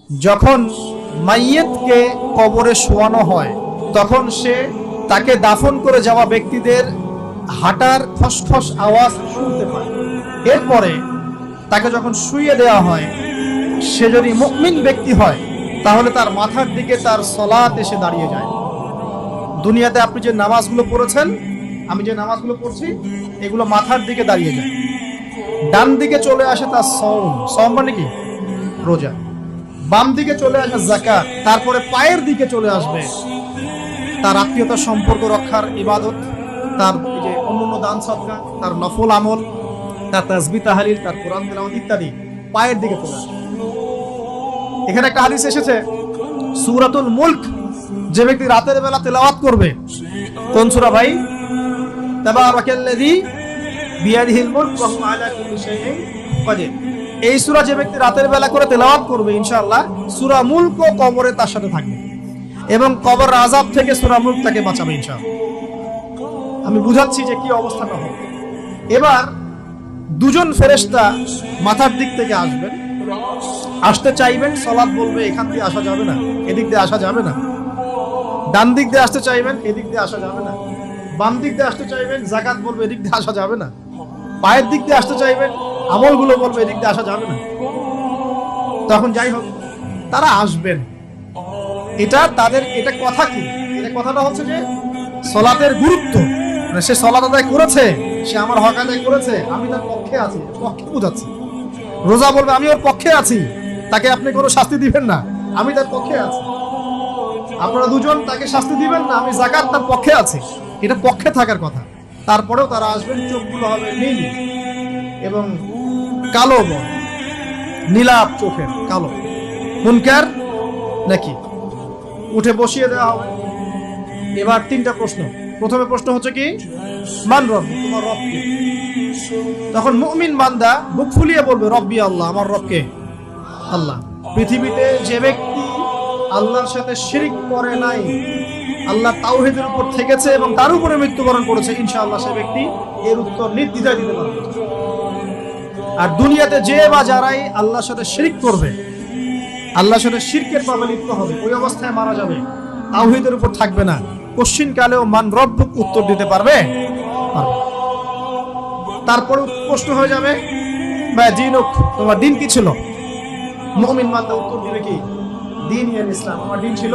যখন মাইয়েতকে কবরে শোয়ানো হয় তখন সে তাকে দাফন করে যাওয়া ব্যক্তিদের হাঁটার খসখস আওয়াজ শুনতে পায়। এরপরে তাকে যখন শুইয়ে দেওয়া হয়, সে যদি মুমিন ব্যক্তি হয় তাহলে তার মাথার দিকে তার সালাত এসে দাঁড়িয়ে যায়। দুনিয়াতে আপনি যে নামাজগুলো পড়েছেন, আমি যে নামাজগুলো পড়ছি, এগুলো মাথার দিকে দাঁড়িয়ে যায়। ডান দিকে চলে আসে তার সওম মানে কি? রোজা। বাম দিকে চলে আসে যাকাত। তারপরে পায়ের দিকে চলে আসবে তার আত্মীয়তার সম্পর্ক রক্ষার ইবাদত, তার এই যে অন্যান্য দান সদকা, তার নফল আমল, তার তাসবিহ তাহলিল, তার কোরআন তেলাওয়াত ইত্যাদি পায়ের দিকে চলে আসবে। এখানে একটা হাদিস এসেছে, সূরাতুল মুলক যে ব্যক্তি রাতের বেলা তেলাওয়াত করবে, কোন সূরা ভাই? তাবারাকাল্লাযী বিয়াদিহিল মুলক ওয়া হুয়া আলা কুল্লি শাইইন কাদির। এই সূরা যে ব্যক্তি রাতের বেলা করে তেলাওয়াত করবে, ইনশাআল্লাহ সূরা মুলক কবরে তার সাথে থাকবে এবং কবর আযাব থেকে সূরা মুলক তাকে বাঁচাবে ইনশাআল্লাহ। আমি বুঝাচ্ছি যে কি অবস্থাটা হবে। এবার দুজন ফেরেশতা মাথার দিক থেকে আসবেন, আসতে চাইবেন, সালাত বলবে এখান দিয়ে আসা যাবে না, এদিক দিয়ে আসা যাবে না। ডান দিক দিয়ে আসতে চাইবেন, এদিক দিয়ে আসা যাবে না। বাম দিক দিয়ে আসতে চাইবেন, যাকাত বলবে এদিক দিয়ে আসা যাবে না। পায়ের দিক দিয়ে আসতে চাইবেন, আমলগুলো বলবে এদিক দিয়ে আসা যাবে না। তখন যাই হোক তারা আসবেন। এটা তাদের এটা কথা কি? এটা কথাটা হচ্ছে যে সালাতের গুরুত্ব, মানে সে সালাত আদায় করেছে, সে আমার হক আদায় করেছে, আমি তার পক্ষে আছি, পক্ষে বোঝাচ্ছে। রোজা বলবে আমি ওর পক্ষে আছি, তাকে আপনি কোনো শাস্তি দিবেন না, আমি তার পক্ষে আছি। আপনারা দুজন তাকে শাস্তি দিবেন না, আমি যাকাত তার পক্ষে আছি। এটা পক্ষে থাকার কথা। তারপরেও তারা আসবেন, চোখগুলো হবে নীল এবং কালো, নীলাভ চোখের কালো। মুনকার নাকি উঠে বসিয়ে দেওয়া হবে। এবার তিনটা প্রশ্ন। প্রথমে প্রশ্ন হচ্ছে কি, মান রব, তোমার রব কে? তখন মুমিন বান্দা বুক ফুলিয়ে বলবে রব্বি আল্লাহ, আমার রব কে? আল্লাহ। পৃথিবীতে যে ব্যক্তি আল্লাহর সাথে শিরিক করে নাই, আল্লাহ তাওহীদের উপর থেকেছে এবং তার উপরে মৃত্যুবরণ করেছে, ইনশাআল্লাহ সে ব্যক্তি এর উত্তর নির্দ্বিধায় দিতে পারবে। আর দুনিয়াতে যে বা যারাই আল্লাহর সাথে শিরিক করবে, আল্লাহর সাথে শিরকের পাপে লিপ্ত হবে, ওই অবস্থায় মারা যাবে, তাওহীদের উপর থাকবে না, কোশ্চিন কালেও মান রব্বুক উত্তর দিতে পারবে। তারপরে প্রশ্ন হয়ে যাবে বা দিনুক, তোমার দিন কি ছিল? মুমিন বান্দা উত্তর দিবে কি? দিন ইসলাম, আমার দিন ছিল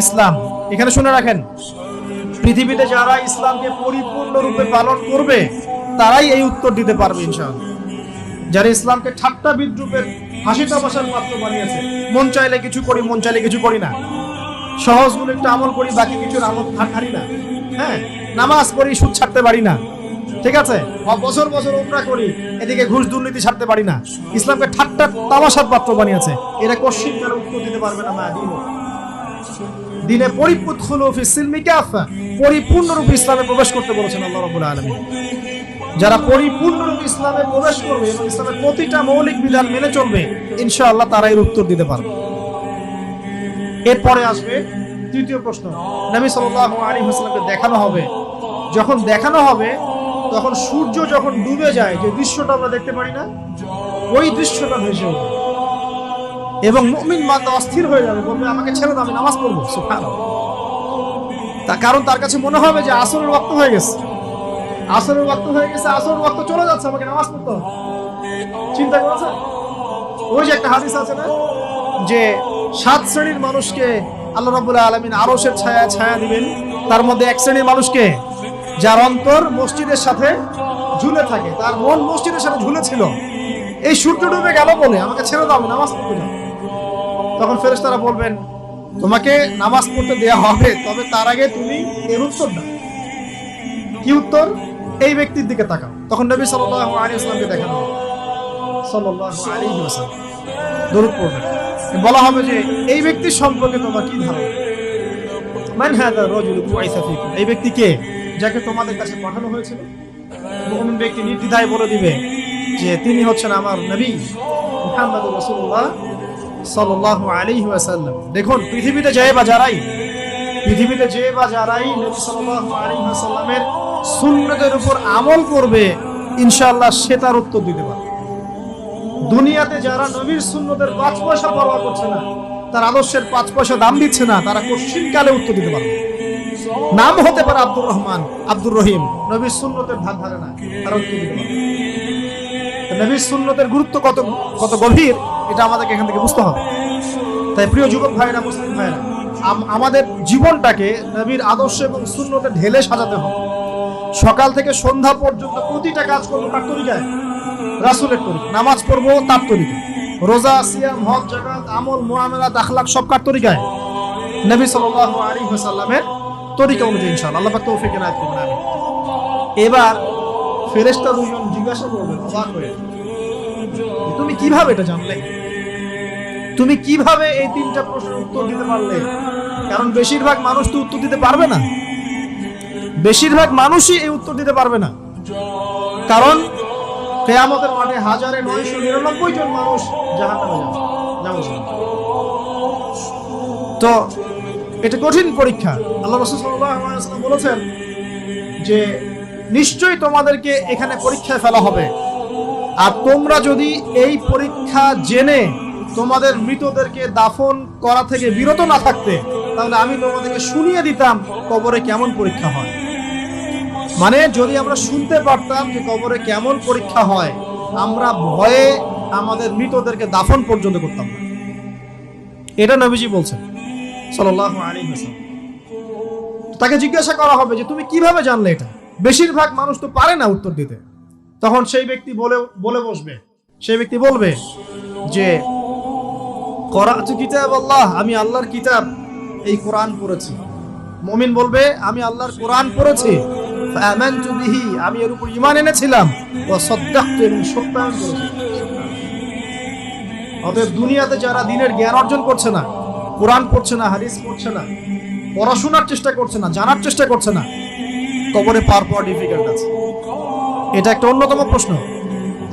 ইসলাম। এখানে শুনে রাখেন, পৃথিবীতে যারা ইসলামকে পরিপূর্ণরূপে পালন করবে তারাই এই উত্তর দিতে পারবে ইনশাআল্লাহ। যারা ইসলামকে ঠাট্টা বিদ্রুপের হাসি তামাশার পাত্র বানিয়েছে, মন চাইলে কিছু করি, মন চাইলে কিছু করি না, সহজগুলো একটু আমল করি, বাকি কিছুর আমল ছাড়ি না, হ্যাঁ, নামাজ পড়ি, সুদ ছাড়তে পারি না, ঠিক আছে, বছর বছর উমরা করি, এদিকে ঘুষ দুর্নীতি ছাড়তে পারি না, ইসলামকে ঠাট্টা তামাশার পাত্র বানিয়েছে, এরা কোশ্চিন কালে উত্তর দিতে পারবে না। মা দিন দিনে পরিপূর্ণরূপে ইসলামে প্রবেশ করতে বলেছেন আল্লাহ রাব্বুল আলামিন। যারা পরিপূর্ণরূপে ইসলামে প্রবেশ করবে এবং ইসলামের প্রতিটা মৌলিক বিধান মেনে চলবে, ইনশাআল্লাহ তারা এর উত্তর দিতে পারবে। এরপরে আসবে তৃতীয় প্রশ্ন। নবী সাল্লাল্লাহু আলাইহি ওয়াসাল্লামকে দেখানো হবে। যখন দেখানো হবে তখন সূর্য যখন ডুবে যায়, যে দৃশ্যটা আমরা দেখতে পারি না, ওই দৃশ্যটা ভেসে উঠবে এবং মুমিন বান্দা অস্থির হয়ে যাবে, বলবে আমাকে ছেড়ে দাও, আমি নামাজ পড়বো। সুবহানাল্লাহ। তার কারণ তার কাছে মনে হবে যে আসরের ওয়াক্ত হয়ে গেছে, আসরের ওয়াক্ত হয়ে গেছে, আসরের ওয়াক্ত চলে যাচ্ছে, আমাকে নামাজ পড়তে হবে। চিন্তা করেছেন? ওই যে একটা হাদিস আছে না, যে 7 শ্রেণীর মানুষকে আল্লাহ রাব্বুল আলামিন আরশের ছায়া ছায়া দিবেন, তার মধ্যে এক শ্রেণীর মানুষকে যার অন্তর মসজিদের সাথে ঝুলে থাকে, তার মন মসজিদের সাথে ঝুলে ছিল, এই সূর্য ডুবে গেল বলে আমাকে ছেড়ে দাও, নামাজ পড়তে যাও। তখন ফেরেশতারা বলবেন তোমাকে নামাজ পড়তে দেয়া হবে, তবে তার আগে তুমি এর উত্তর দাও। কি উত্তর? এই ব্যক্তির দিকে তাকাও। তখন নবী সাল্লাল্লাহু আলাইহি ওয়াসাল্লামকে দেখানো হবে, সাল্লাল্লাহু আলাইহি ওয়াসাল্লাম দরুদ পড়বেন। বলা হবে যে এই ব্যক্তির সম্পর্কে তোমার কি ধারণা? মান হাযা রাজুলু বুইসা ফীকুম, এই ব্যক্তি কে, যাকে তোমাদের কাছে পাঠানো হয়েছিল? মুমিন ব্যক্তি নির্দ্বিধায় বলে দিবে যে তিনি হচ্ছেন আমার নবী মুহাম্মদুর রাসূলুল্লাহ সাল্লাল্লাহু আলাইহি ওয়াসাল্লাম। দেখুন, পৃথিবীতে যে বা যারাই নবী সাল্লাল্লাহু আলাইহি ওয়াসাল্লামের সুন্নতের উপর আমল করবে, ইনশাআল্লাহ সে তার উত্তর দিতে পারবে। দুনিয়াতে যারা নবীর সুন্নতের 5 পয়সা পরোয়া করছে না, তার আদর্শের 5 পয়সা দাম দিচ্ছে না, তারা কঠিনকালে উত্তর দিতে পারবে। নাম হতে পারে আব্দুর রহমান, আব্দুর রহিম, নবীর সুন্নতের ধার ধারে না, তারা উত্তর দিতে পারবে। নবীর সুন্নতের গুরুত্ব কত কত গভীর, এটা আমাদেরকে এখান থেকে বুঝতে হবে। তাই প্রিয় যুবক ভাইরা, মুসলিম ভাইরা, আমাদের জীবনটাকে নবীর আদর্শ এবং সুন্নতে ঢেলে সাজাতে হবে। সকাল থেকে সন্ধ্যা পর্যন্ত প্রতিটা কাজ করবো কার তরিকায়? রাসূলের তরিকা। নামাজ পড়বো তার তরিকা, রোজা, সিয়াম, হজ, যাকাত, আমল, মুআমালাত, আখলাক সব কার তরিকায়? নবী সাল্লাল্লাহু আলাইহি ওয়াসাল্লামের তরিকা অনুযায়ী ইনশাআল্লাহ। আল্লাহ পাক তৌফিক এনায়েত করুন, আমিন। এবার ফেরেশতা দুজন জিজ্ঞাসা করবেন অবাক হয়ে, তুমি কিভাবে এটা জানলে? তুমি কিভাবে এই 3টা প্রশ্নের উত্তর দিতে পারলে? কারণ বেশিরভাগ মানুষ তো উত্তর দিতে পারবে না, বেশিরভাগ মানুষই এই উত্তর দিতে পারবে না। কারণ কিয়ামতের মাঠে 1999 জন মানুষ জাহান্নামে যাবে। তো এটা কঠিন পরীক্ষা। আল্লাহ রাসূল সাল্লাল্লাহু আলাইহি ওয়াসাল্লাম বলেছেন যে নিশ্চয়ই তোমাদেরকে এখানে পরীক্ষায় ফেলা হবে, আর তোমরা যদি এই পরীক্ষা জেনে তোমাদের মৃতদেরকে দাফন করা থেকে বিরত না থাকতে, তাহলে আমি তোমাদেরকে শুনিয়ে দিতাম কবরে কেমন পরীক্ষা হয়। মানে যদি আমরা শুনতে পারতাম যে কবরে কেমন পরীক্ষা হয়, আমরা ভয়ে আমাদের মৃতদেরকে দাফন পর্যন্ত করতাম না। এটা নবীজি বলছেন সাল্লাল্লাহু আলাইহি ওয়াসাল্লাম। তাকে জিজ্ঞাসা করা হবে যে তুমি কিভাবে জানলে এটা? বেশিরভাগ মানুষ তো পারে না উত্তর দিতে। তখন সেই ব্যক্তি বলে বসবে, সেই ব্যক্তি বলবে যে করাতু কিতাব আল্লাহ, আমি আল্লাহর কিতাব এই কোরআন পড়েছি। মুমিন বলবে আমি আল্লাহর কোরআন পড়েছি, ফাআমানতু বিহি, আমি এর উপর ঈমান এনেছিলাম, ওয়া সাদ্দাকতু, এবং সত্যায়ন করেছি। অতএব দুনিয়াতে যারা দ্বীনের জ্ঞান অর্জন করছে না, কোরআন পড়ছে না, হাদিস পড়ছে না, পড়াশোনার চেষ্টা করছে না, জানার চেষ্টা করছে না, কবরে পাওয়া ডিফিকাল্ট আছে। এটা একটা অন্যতম প্রশ্ন।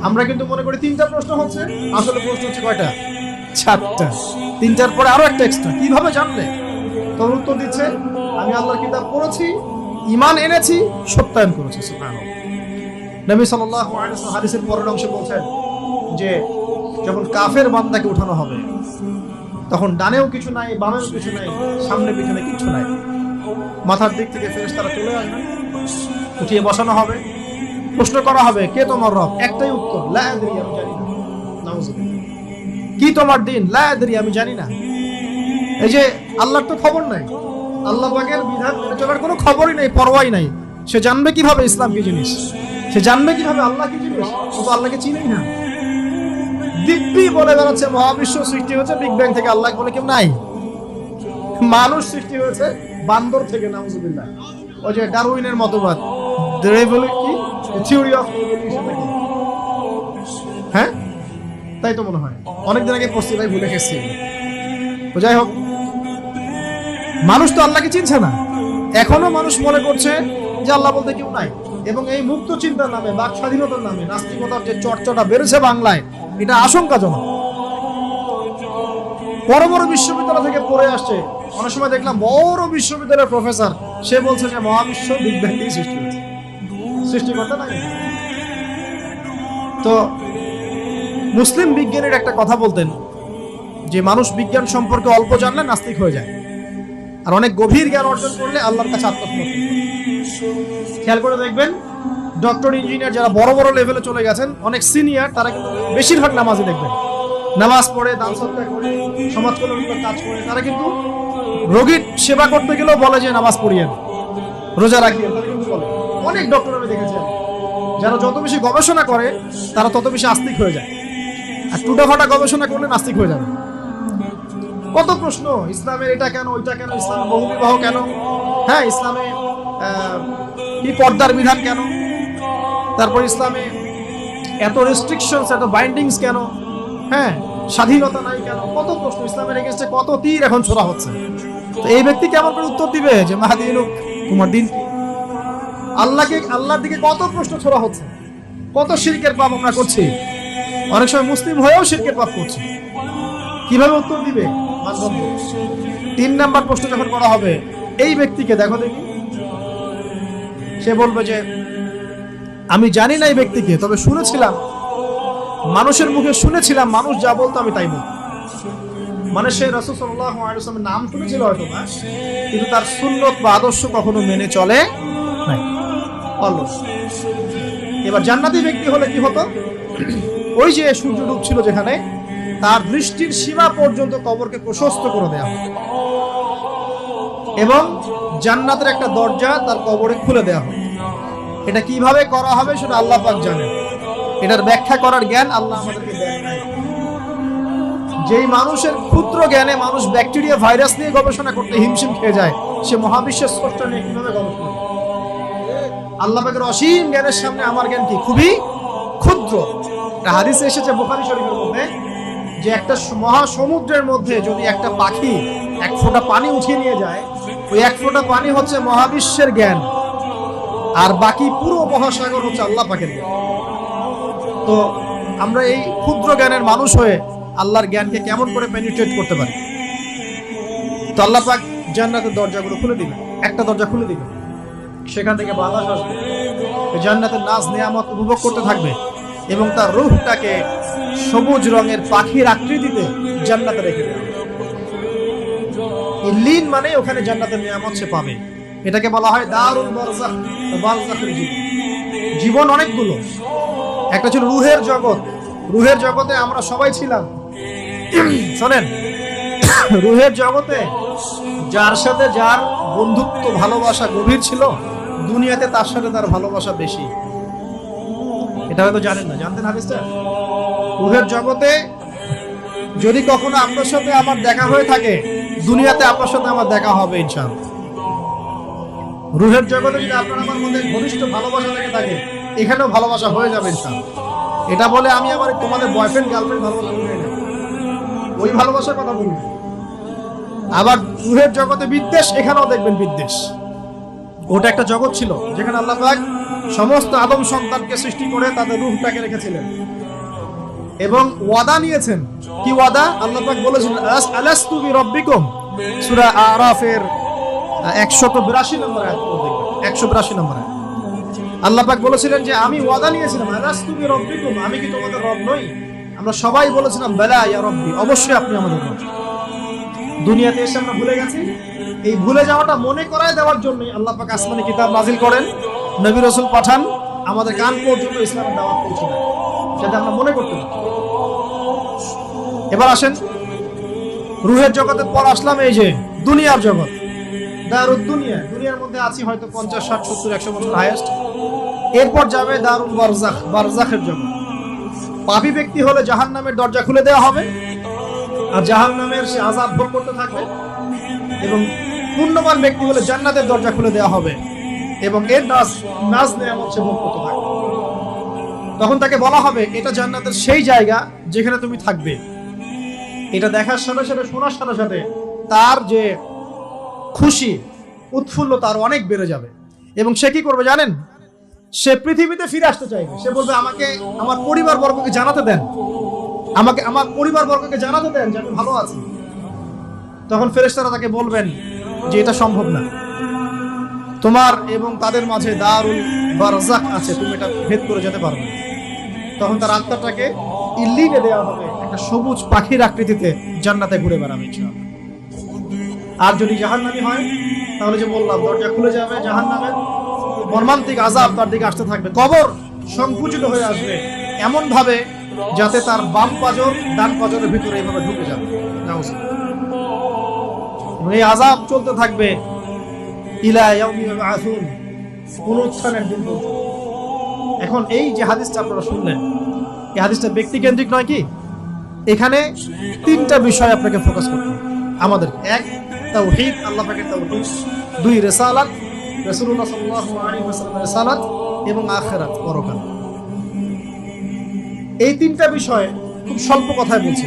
আমরা কিন্তু মনে করি 3টা প্রশ্ন হচ্ছে, আসলে প্রশ্ন হচ্ছে কয়টা? 4টা। 3টার পরে আরো একটা এক্সট্রা। কিভাবে জানলে? তোর উত্তর দিচ্ছে আমি আল্লাহর কিতাব পড়েছি, ঈমান এনেছি, সত্যায়ন করেছি। সুবহানাল্লাহ। নবী সাল্লাল্লাহু আলাইহি ওয়াসাল্লাম হাদিসের পরের অংশে বলছেন যে যখন কাফের বান্দাকে উঠানো হবে, তখন ডানেও কিছু নাই, বামেও কিছু নাই, সামনে পিছনে কিছু নাই। মাথার দিক থেকে ফেরেশতারা চলে আসবে, উঠিয়ে বসানো হবে, প্রশ্ন করা হবে কে তোমার রব? একটাই উত্তর, লা আদরি, আমি জানি না। নাউযুবিল্লাহ। কি তোমার দিন? লা আদরি, আমি জানি না। এই যে আল্লাহর তো খবর নাই, আল্লাহ পাকের বিধান মেনে চলার কোনো খবরই নাই, পরোয়াই নাই। সে জানবে কিভাবে ইসলাম কি জিনিস? সে জানবে কিভাবে আল্লাহ কি জিনিস? ও তো আল্লাহকে চিনেই না। দিব্যি বলে বেড়াচ্ছে মহাবিশ্ব সৃষ্টি হয়েছে বিগ ব্যাং থেকে, আল্লাহ বলে কেউ নাই। মানুষ সৃষ্টি হয়েছে বান্দর থেকে, নাউযুবিল্লাহ। ওই যে ডারউইনের মতবাদ, থিওরি অফ ইভলিউশন, হ্যাঁ তাই তো মনে হয়। অনেকদিন আগে পড়ছি ভাই, ভুলে গেছি। তো যাই হোক, মানুষ তো আল্লাহকে চিনছে না। এখনো মানুষ মনে করছে যে আল্লাহ বলতে কেউ নাই। এবং এই মুক্ত চিন্তার নামে, বাক স্বাধীনতার নামে নাস্তিকতার যে চর্চাটা বেড়েছে বাংলায়, এটা আশঙ্কাজনক। বড় বড় বিশ্ববিদ্যালয় থেকে পড়ে আসছে, অনেক সময় দেখলাম বড় বিশ্ববিদ্যালয়ের প্রফেসর, সে বলছে যে মহাবিশ্ব বিগ ব্যাং থেকে সৃষ্টি হয়েছে, সৃষ্টিকর্তা নাই। তো মুসলিম বিজ্ঞানীর একটা কথা বলতেন যে মানুষ বিজ্ঞান সম্পর্কে অল্প জানলে নাস্তিক হয়ে যায়, আর অনেক গভীর জ্ঞান অর্জন করলে আল্লাহর কাছে আত্মসমর্পণ। খেয়াল করে দেখবেন, ডক্টর, ইঞ্জিনিয়ার যারা বড় বড় লেভেলে চলে গেছেন, অনেক সিনিয়র, তারা কিন্তু বেশিরভাগ নামাজি দেখবেন, নামাজ পড়ে, দান সদকা করে, সমাজ কল্যাণমূলক কাজ করে। তারা কিন্তু রোগীর সেবা করতে গেলেও বলে যে নামাজ পড়িয়েন, রোজা রাখিয়েন, তারা কিন্তু বলে। অনেক ডক্টর আমি দেখেছেন যারা যত বেশি গবেষণা করে তারা তত বেশি আস্তিক হয়ে যায়, আর টুটাফাটা গবেষণা করলে নাস্তিক হয়ে যাবে। কত প্রশ্ন, ইসলামের এটা কেন, ওইটা কেন, ইসলামে বহুবিবাহ কেন, হ্যাঁ ইসলামে কি পর্দার বিধান কেন, তারপর ইসলামে এত রেস্ট্রিকশনস, এত বাইন্ডিংস কেন, হ্যাঁ স্বাধীনতা নাই কেন, কত প্রশ্ন। ইসলামের এগেইনস্টে কত তীর এখন ছোড়া হচ্ছে। তো এই ব্যক্তি কেমন করে উত্তর দিবে যে মাহদিনুক, তোমার দিন কি? আল্লাহর দিকে কত প্রশ্ন ছোড়া হচ্ছে, কত শিরকের পাপ আমরা করছি, অনেক সময় মুসলিম হয়েও শিরকের পাপ করছি। কিভাবে উত্তর দিবে? 3 নাম্বার প্রশ্ন যখন করা হবে, এই ব্যক্তিকে দেখো দেখি, সে বলবে যে আমি জানি না এই ব্যক্তিকে, তবে শুনেছিলাম মানুষের মুখে শুনেছিলাম, মানুষ যা বলতো আমি তাই বলতাম। মানে সে রাসূল সাল্লাল্লাহু আলাইহি ওয়াসাল্লামের নাম শুনেছিল হয়তো না, কিন্তু তার সুন্নত বা আদর্শ কখনো মেনে চলে নাই। অলস। এবার জান্নাতি ব্যক্তি হলে কি হতো? ওই যে সূর্য ডুবছিল যেখানে, তার দৃষ্টির সীমা পর্যন্ত কবরকে প্রশস্ত করে দেয়া হবে এবং জান্নাতের একটা দরজা তার কবরে খুলে দেয়া হবে। এটা কিভাবে করা হবে সেটা আল্লাহ পাক জানেন। এটার ব্যাখ্যা করার জ্ঞান আল্লাহ আমাদেরকে দেন নাই। যেই মানুষের ক্ষুদ্র জ্ঞানে মানুষ ব্যাকটেরিয়া ভাইরাস নিয়ে গবেষণা করতে হিমশিম খেয়ে যায়, সে মহাবিশ্বের স্রষ্টা নিয়ে কিভাবে গবেষণা করবে? আল্লাহ পাকের অসীম জ্ঞানের সামনে আমার জ্ঞান কি? খুবই ক্ষুদ্র। হাদিসে এসেছে বুখারী শরীফের মধ্যে যে একটা মহাসমুদ্রের মধ্যে যদি একটা পাখি এক ফোঁটা পানি উঠিয়ে নিয়ে যায়, ওই এক ফোঁটা পানি হচ্ছে মহাবিশ্বের জ্ঞান, আর বাকি পুরো মহাসাগর হচ্ছে আল্লাহ পাকের জ্ঞান। তো আমরা এই ক্ষুদ্র জ্ঞানের মানুষ হয়ে আল্লাহর জ্ঞানকে কেমন করে পেনিট্রেট করতে পারি? তো আল্লাহ পাক জান্নাতের দরজাগুলো খুলে দিবেন, একটা দরজা খুলে দিবেন, সেখান থেকে বাতাস আসবে, জান্নাতের নাজ নিয়ামত উপভোগ করতে থাকবে এবং তার রূহটাকে সবুজ রঙের পাখির আকৃতিতে জান্নাতে রেখে দেবে। ইল্লিন মানে ওখানে জান্নাতের নিয়ামত সে পাবে। এটাকে বলা হয় দারুল বারজাখ, বারজাখের জীবন। জীবন অনেকগুলো। একটা ছিল রুহের জগৎ। রুহের জগতে আমরা সবাই ছিলাম। শোনেন, রুহের জগতে যার সাথে যার বন্ধুত্ব ভালোবাসা গভীর ছিল, দুনিয়াতে তার সাথে তার ভালোবাসা বেশি। এটা হয়তো জানেন না, জানতেন হাদিসটা? রুহের জগতে যদি কখনো আপনার সাথে আমার দেখা হয়ে থাকে, দুনিয়াতে আপনার সাথে আমার দেখা হবে ইনশাআল্লাহ। রুহের জগতে যদি আপনার আমার মধ্যে ঘনিষ্ঠ ভালোবাসা থেকে থাকে, এখানেও ভালোবাসা হয়ে যাবে ইনশাআল্লাহ। এটা বলে আমি আমার তোমাদের বয়ফ্রেন্ড গার্লফ্রেন্ড ভালোবাসা বলি না, ওই ভালোবাসার কথা বলি। আবার রুহের জগতে বিদ্বেষ, এখানেও দেখবেন বিদ্বেষ। ওটা একটা জগৎ ছিল যেখানে আল্লাহ পাক সমস্ত আদম সন্তানকে সৃষ্টি করে তাদের রূহটাকে রেখেছিলেন এবং ওয়াদা নিয়েছেন। কি ওয়াদা? আল্লাহ পাক বলেছিলেন আলাস্তু বিরাব্বিকুম, সূরা আরাফের 182 নম্বর আয়াত দেখবেন, 182 নম্বর আয়াত। আল্লাহ পাক বলেছিলেন যে আমি ওয়াদা নিয়েছিলাম, আলাস্তু বিরাব্বিকুম, আমি কি তোমাদের রব নই? আমরা সবাই বলেছিলাম বালা ইয়া রাব্বি, অবশ্যই আপনি আমাদের রব। দুনিয়াতে এসে আমরা ভুলে গেছি। এই ভুলে যাওয়াটা মনে করায় দেওয়ার জন্যই আল্লাহ পাক আসমানি কিতাব নাজিল করেন, নবী রাসূল পাঠান, আমাদের কান পর্যন্ত ইসলামের দাওয়াত পৌঁছে দেন, যাতে আমরা মনে করতে পারি। এবার আসেন রুহের জগতের পর আসলাম এই যে দুনিয়ার জগৎ, দারুদ দুনিয়া। দুনিয়ার মধ্যে আছি হয়তো 50, 60, 70, 100 বছর হাইয়েস্ট। এরপর যাবে দারুল বারজাখ, বারজাখের জগৎ। পাপী ব্যক্তি হলে জাহান্নামের দরজা খুলে দেওয়া হবে আর জাহান্নামের সে আযাব ভোগ করতে থাকবে, এবং পুণ্যবান ব্যক্তি হলে জান্নাতের দরজা খুলে দেওয়া হবে এবং এর নাজ নিয়ামত সে ভোগ করতে থাকবে। তখন তাকে বলা হবে এটা জান্নাতের সেই জায়গা যেখানে তুমি থাকবে। এটা দেখার সাথে সাথে, শোনার সাথে সাথে তার যে খুশি উৎফুল্ল তার অনেক বেড়ে যাবে এবং সে কি করবে জানেন? সে পৃথিবীতে ফিরে আসতে চাইবে। সে বলবে আমাকে আমার পরিবার বর্গকে জানাতে দেন, আমাকে আমার পরিবার বর্গকে জানাতে দেন যে আমি ভালো আছি। তখন ফেরেশতারা তাকে বলবেন যে এটা সম্ভব না, তোমার এবং তাদের মাঝে দারুল বারজাখ আছে, তুমি এটা ভেদ করে যেতে পারবে না। তখন তার আত্মাটাকে ইল্লিনে দেওয়া হবে, একটা সবুজ পাখির আকৃতিতে জান্নাতে ঘুরে বেড়াবে ইনশাআল্লাহ। আর যদি জাহান্নামী হয় তাহলে যে বললাম দরজা খুলে যাবে, জাহান্নামের মর্মান্তিক আযাব তার দিকে আসতে থাকবে। কবর সংকুচিত হয়ে আসবে এমন ভাবে যাতে তার বাম পাজর ডান পাজরের ভিতরে এইভাবে ঢুকে যাবে। এবং এই আযাব চলতে থাকবে ইলা ইয়াউমি ইউবআসুন, পুনরুত্থানের দিন পর্যন্ত। এখন এই যে হাদিসটা আপনারা শুনলেন, এই হাদিসটা ব্যক্তিকেন্দ্রিক নয় কি? এখানে তিনটা বিষয় আপনাকে ফোকাস করতে হবে আমাদের। এক, তাওহীদ, আল্লাহ পাকের তাওহীদ। দুই, রিসালাত, রাসূলুল্লাহ সাল্লাল্লাহু আলাইহি ওয়াসাল্লামের রিসালাত, এবং আখিরাত, পরকাল। এই তিনটা বিষয় খুব স্বল্প কথায় বলছি।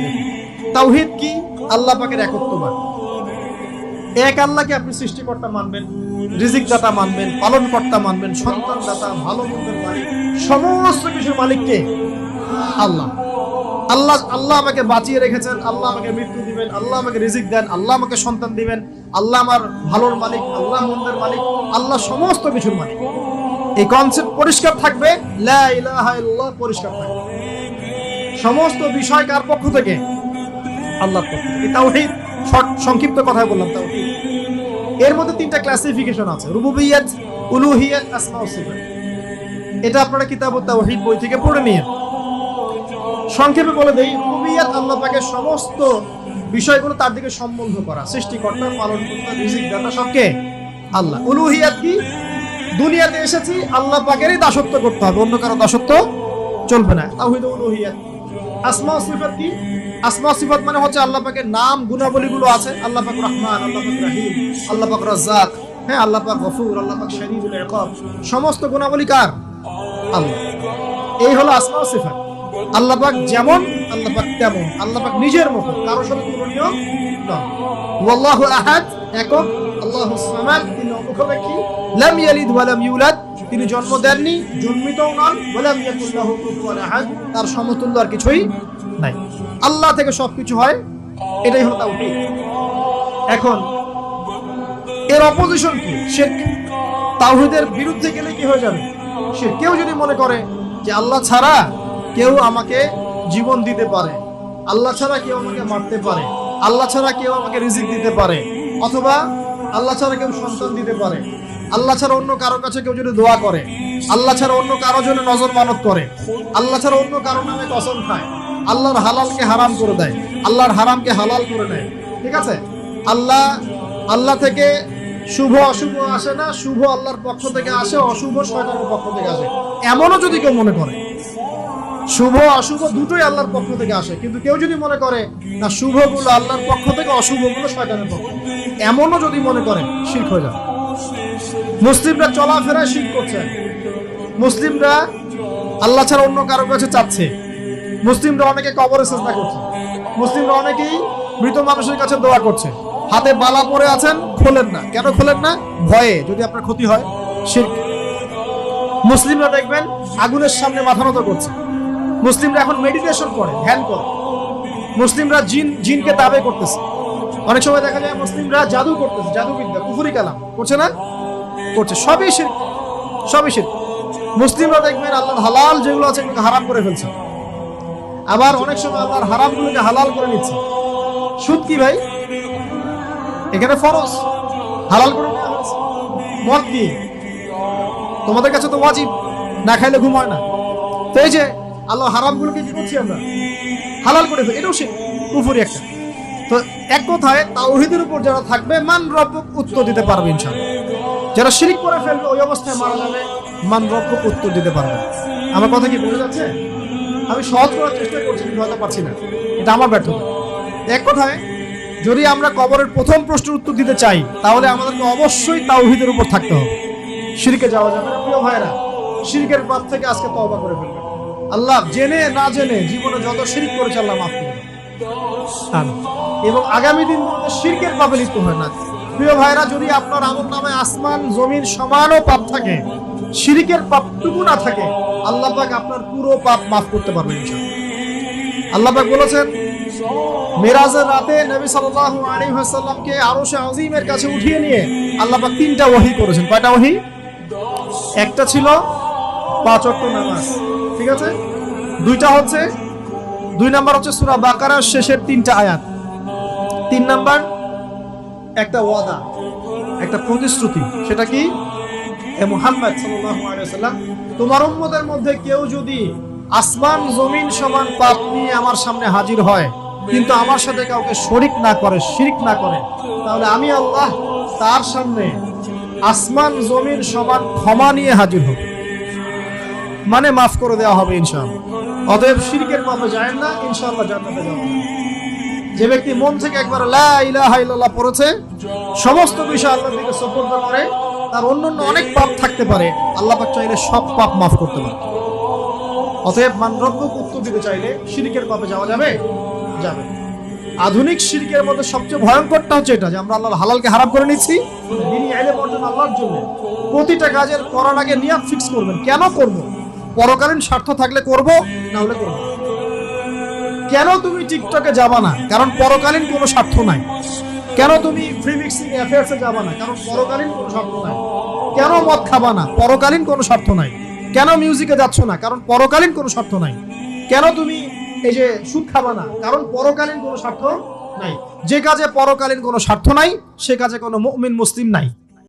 তাওহীদ কি? আল্লাহ পাকের একত্ববাদ। এক আল্লাহকে আপনি সৃষ্টিকর্তা মানবেন, রিজিক দাতা মানবেন, পালন কর্তা মানবেন, সন্তান দাতা, ভালো মন্দের মালিক, সমস্ত কিছুর মালিক কে? আল্লাহ। আল্লাহ আল্লাহ আমাকে বাঁচিয়ে রেখেছেন, আল্লাহ আমাকে মৃত্যু দিবেন, আল্লাহ আমাকে রিজিক দেন, আল্লাহ আমাকে সন্তান দিবেন, আল্লাহ আমার ভালোর মালিক, আল্লাহ মন্দের মালিক, আল্লাহ সমস্ত কিছুর মালিক। এই কনসেপ্ট পরিষ্কার থাকবে, লা ইলাহা ইল্লাল্লাহ পরিষ্কার থাকবে। সমস্ত বিষয় কার পক্ষ থেকে? আল্লাহর পক্ষ থেকে। তাওহীদ শর্ট সংক্ষিপ্ত কথা বললাম। তাওহীদ এর মধ্যে তিনটা ক্লাসিফিকেশন আছে, রুবুবিয়্যাত, উলুহিয়্যাত, আসমা ও সিফাত। এটা আপনারা কিতাবুত তাওহীদ বই থেকে পড়ে নিন। সংক্ষেপে বলে দেই, রুবুবিয়্যাত আল্লাহ পাকের সমস্ত বিষয়গুলো তার দিকে সম্বন্ধ করা, সৃষ্টিকর্তা, পালনকর্তা, রিজিক দাতা সবকে আল্লাহ। উলুহিয়্যাত কি? দুনিয়াতে এসেছি আল্লাহ পাকেরই দাসত্ব করতে হবে, অন্য কারো দাসত্ব চলবে না, তাওহীদ উলুহিয়্যাত। আসমা ও সিফাত কি? আসমা ও সিফাত মানে হচ্ছে আল্লাহ পাকের নাম গুণাবলীগুলো আছে, আল্লাহ পাক রহমান, আল্লাহ পাক রহিম, আল্লাহ পাক রাজ্জাক, হ্যাঁ, আল্লাহ পাক গফুর, আল্লাহ পাক শদীদুল ইকাব, সমস্ত গুণাবলী কার? আল্লাহ। এই হলো আসমা ও সিফাত। আল্লাহ পাক যেমন, আল্লাহ পাক তেমন, আল্লাহ পাক নিজের মতো, কারো সাথে তুলনীয় নয়। ওয়াল্লাহু আহাদ, একক, আল্লাহুস সামাদ, তিনি অমুখাপেক্ষী, লাম ইয়ালিদ ওয়া লাম ইউলাদ, তিনি জন্ম দেননি, জন্মিতও নন, ওয়া লাম ইয়াকুল লাহু কুফুয়ান আহাদ, তার সমতুল্য আর কিছুই নাই। আল্লাহ থেকে সবকিছু হয়, এটাই হলো তাওহীদ। এখন এর অপোজিশন কি? শিরক। তাওহীদের বিরুদ্ধে গেলে কি হয়ে যাবে? শিরক। কেউ যদি মনে করে যে আল্লাহ ছাড়া কেউ আমাকে জীবন দিতে পারে, আল্লাহ ছাড়া কেউ আমাকে মারতে পারে, আল্লাহ ছাড়া কেউ আমাকে রিজিক দিতে পারে, অথবা আল্লাহ ছাড়া কেউ সন্তান দিতে পারে, আল্লাহ ছাড়া অন্য কারো কাছে কেউ যদি দোয়া করে, আল্লাহ ছাড়া অন্য কারো জন্য নজর মানত করে, আল্লাহ ছাড়া অন্য কারো নামে কসম খায়, আল্লাহর হালালকে হারাম করে দেয়, আল্লাহর হারামকে হালাল করে নেয়, ঠিক আছে? আল্লাহ থেকে শুভ অশুভ আসে না, শুভ আল্লাহর পক্ষ থেকে আসে, অশুভ শয়তানের পক্ষ থেকে আসে, এমনও যদি কেউ মনে করে, শুভ অশুভ দুটোই আল্লাহর পক্ষ থেকে আসে, কিন্তু কেউ যদি মনে করে না শুভগুলো আল্লাহর পক্ষ থেকে, অশুভগুলো শয়তানের পক্ষ থেকে, এমনও যদি মনে করে, শিরক হয়ে যাবে। মুসলিমরা চলাফেরায় শিরক করছে, মুসলিমরা আল্লাহ ছাড়া অন্য কারো কাছে চাচ্ছে, মুসলিমরা অনেকে কবরে সিজদা করছে, মুসলিমরা অনেকেই মৃত মানুষের কাছে দোয়া করছে, হাতে বালা পরে আছেন, খোলেন না। কেন খোলেন না? ভয়ে যদি আপনার ক্ষতি হয়, শিরক। মুসলিমরা দেখবেন আগুনের সামনে মাথা নত করছে, মুসলিমরা এখন মেডিটেশন করে, ধ্যান করে, মুসলিমরা জিনকে দাবে করতেছে, অনেক সময় দেখা যায় মুসলিমরা জাদু করতেছে, জাদুবিদ্যা, কুফরি কালাম করছে না? করছে, সবই শিরক, সবই শিরক। মুসলিমরা দেখবেন আল্লাহর হালাল যেগুলো আছে এগুলোকে হারাম করে ফেলছে, আবার অনেক সময় আল্লাহর হারামগুলোকে হালাল করে নিচ্ছে। সুদ কি ভাই? এখানে ফরজ, হালাল করে নেওয়া হয়েছে। মদ কি? তোমাদের কাছে তো ওয়াজিব, না খাইলে ঘুম হয় না। তো এই যে আল্লাহ হারামগুলোকে কি করছি আমরা? হালাল করে ফেলি, এটাও শিরক, কুফরি একটা। তো এক কথায় তাওহীদের উপর যারা থাকবে, মান রব্বুক উত্তর দিতে পারবে ইনশাআল্লাহ। যারা শিরক করে ফেলবে ওই অবস্থায় মারা যাবে, মান রব্বুক উত্তর দিতে পারবে। আমার কথা কি বোঝা যাচ্ছে? আমি সহজ করার চেষ্টা করছি, কিন্তু হয়তো পারছি না, এটা আমার ব্যর্থতা। এক কথায় যদি আমরা কবরের প্রথম প্রশ্নের উত্তর দিতে চাই, তাহলে আমাদেরকে অবশ্যই তাওহীদের উপর থাকতে হবে, শিরকে যাওয়া যাবে না। প্রিয় ভাইরা, শিরকের পাপ থেকে আজকে তওবা করে ফেলবেন। আল্লাহ জেনে না জেনে জীবনে যত শিরক করেছে আল্লাহ মাফ করে দেন, এবং আগামী দিনগুলোতে শিরকের পাপে লিপ্ত হয় না। প্রিয় ভাইরা, যদি আপনার আমলনামায় আসমান জমিন সমানও পাপ থাকে, শিরকের পাপটুকু না থাকে, আল্লাহ পাক আপনার পুরো পাপ মাফ করতে পারবেন ইনশাআল্লাহ। আল্লাহ পাক বলেছেন, মিরাজের রাতে নবী সাল্লাল্লাহু আলাইহি ওয়াসাল্লামকে আরশে আজিমের কাছে উঠিয়ে নিয়ে আল্লাহ পাক 3টা ওহী করেছেন। কয়টা ওহী? একটা ছিল 5 ওয়াক্ত নামাজ, ঠিক আছে? 2টা হচ্ছে, 2 নাম্বার হচ্ছে সূরা বাকারার শেষের 3টা আয়াত, 3 নাম্বার একটা ওয়াদা, একটা প্রতিশ্রুতি। সেটা কি? এ মুহাম্মদ সাল্লাল্লাহু আলাইহি ওয়াসাল্লাম, তোমার উম্মতের মধ্যে কেউ যদি আসমান জমিন সমান পাপ নিয়ে আমার সামনে হাজির হয়, কিন্তু আমার সাথে কাউকে শরীক না করে, শিরক না করে, তাহলে আমি আল্লাহ তার সামনে আসমান জমিন সমান ক্ষমা নিয়ে হাজির হব, মানে মাফ করে দেওয়া হবে ইনশাআল্লাহ। অতএব শিরকের পাপে যায় না, ইনশাআল্লাহ জান্নাতে যাবেন। যে ব্যক্তি মন থেকে একবার লা ইলাহা ইল্লাল্লাহ পড়েছে, সমস্ত বিষয় আল্লাহর দিকে সুপর্দ করে, তার অন্যান্য অনেক পাপ থাকতে পারে, আল্লাহ পাক চাইলে সব পাপ মাফ করতে পারে। অতএব মান রব্বুক উত্তর দিতে চাইলে শিরকের পাপে যাওয়া যাবে? যাবে। আধুনিক শিরকের মধ্যে সবচেয়ে ভয়ঙ্করটা হচ্ছে এটা, যে আমরা আল্লাহর হালালকে হারাম করে নিচ্ছি। দিনই ইলম অর্জন আল্লাহর জন্য, প্রতিটা কাজের করার আগে নিয়ত ফিক্স করবেন, কেন করব? পরকালীন স্বার্থ থাকলে করব, না হলে করব। কেন তুমি টিকটকে যাবা না? কারণ পরকালীন কোনো স্বার্থ নাই। কেন তুমি ফ্রি মিক্সিং অ্যাফেয়ার্সে যাবা না? কারণ পরকালীন কোনো স্বার্থ নাই। কেন মদ খাবা না? পরকালীন কোনো স্বার্থ নাই। কেন মিউজিকে যাচ্ছ না? কারণ পরকালীন কোনো স্বার্থ নাই। কেন তুমি এই যে সুদ খাবা না, কারণ পরকালীন কোনো স্বার্থ নাই। যে কাজে পরকালীন কোনো স্বার্থ নাই সে কাজে কোনো মুমিন মুসলিম নাই।